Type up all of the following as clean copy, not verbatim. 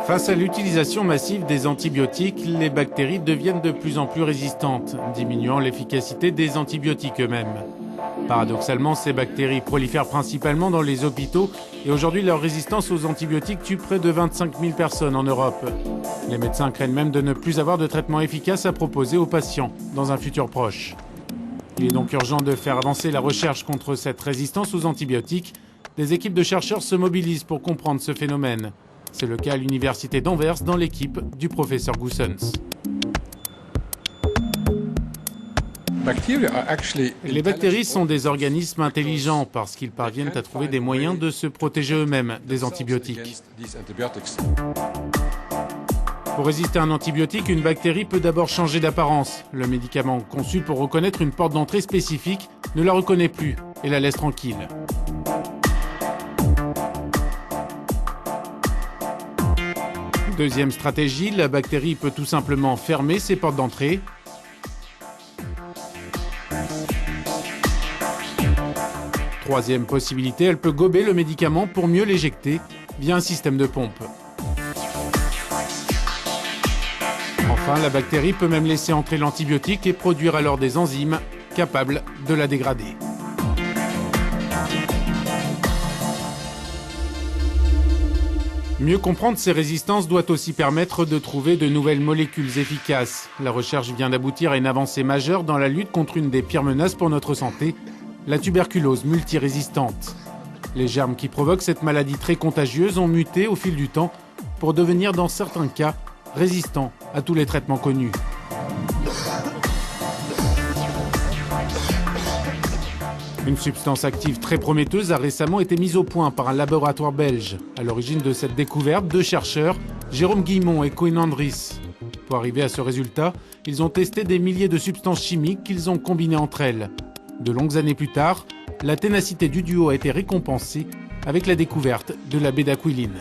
Face à l'utilisation massive des antibiotiques, les bactéries deviennent de plus en plus résistantes, diminuant l'efficacité des antibiotiques eux-mêmes. Paradoxalement, ces bactéries prolifèrent principalement dans les hôpitaux et aujourd'hui leur résistance aux antibiotiques tue près de 25 000 personnes en Europe. Les médecins craignent même de ne plus avoir de traitement efficace à proposer aux patients dans un futur proche. Il est donc urgent de faire avancer la recherche contre cette résistance aux antibiotiques. Des équipes de chercheurs se mobilisent pour comprendre ce phénomène. C'est le cas à l'université d'Anvers dans l'équipe du professeur Goossens. Les bactéries sont des organismes intelligents parce qu'ils parviennent à trouver des moyens de se protéger eux-mêmes des antibiotiques. Pour résister à un antibiotique, une bactérie peut d'abord changer d'apparence. Le médicament conçu pour reconnaître une porte d'entrée spécifique ne la reconnaît plus et la laisse tranquille. Deuxième stratégie, la bactérie peut tout simplement fermer ses portes d'entrée. Troisième possibilité, elle peut gober le médicament pour mieux l'éjecter via un système de pompe. Enfin, la bactérie peut même laisser entrer l'antibiotique et produire alors des enzymes capables de la dégrader. Mieux comprendre ces résistances doit aussi permettre de trouver de nouvelles molécules efficaces. La recherche vient d'aboutir à une avancée majeure dans la lutte contre une des pires menaces pour notre santé, la tuberculose multirésistante. Les germes qui provoquent cette maladie très contagieuse ont muté au fil du temps pour devenir dans certains cas résistants à tous les traitements connus. Une substance active très prometteuse a récemment été mise au point par un laboratoire belge. À l'origine de cette découverte, deux chercheurs, Jérôme Guillemont et Koen Andries. Pour arriver à ce résultat, ils ont testé des milliers de substances chimiques qu'ils ont combinées entre elles. De longues années plus tard, la ténacité du duo a été récompensée avec la découverte de la bédaquiline.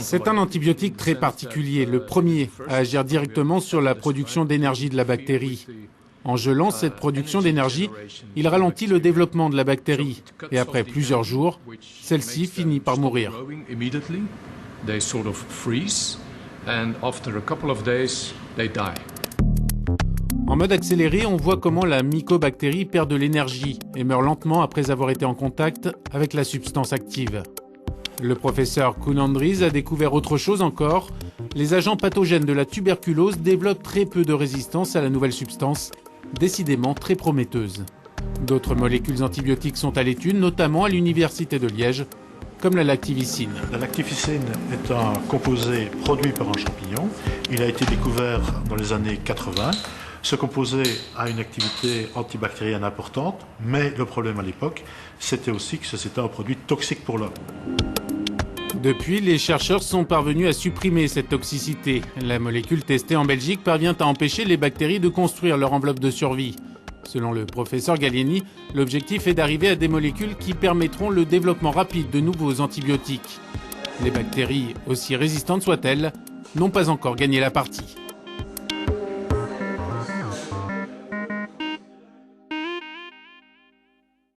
C'est un antibiotique très particulier, le premier à agir directement sur la production d'énergie de la bactérie. En gelant cette production d'énergie, il ralentit le développement de la bactérie et après plusieurs jours, celle-ci finit par mourir. En mode accéléré, on voit comment la mycobactérie perd de l'énergie et meurt lentement après avoir été en contact avec la substance active. Le professeur Koen Andries a découvert autre chose encore. Les agents pathogènes de la tuberculose développent très peu de résistance à la nouvelle substance, décidément très prometteuse. D'autres molécules antibiotiques sont à l'étude, notamment à l'université de Liège, comme la lactivicine. La lactivicine est un composé produit par un champignon. Il a été découvert dans les années 80. Ce composé a une activité antibactérienne importante, mais le problème à l'époque, c'était aussi que c'était un produit toxique pour l'homme. Depuis, les chercheurs sont parvenus à supprimer cette toxicité. La molécule testée en Belgique parvient à empêcher les bactéries de construire leur enveloppe de survie. Selon le professeur Gallieni, l'objectif est d'arriver à des molécules qui permettront le développement rapide de nouveaux antibiotiques. Les bactéries, aussi résistantes soient-elles, n'ont pas encore gagné la partie.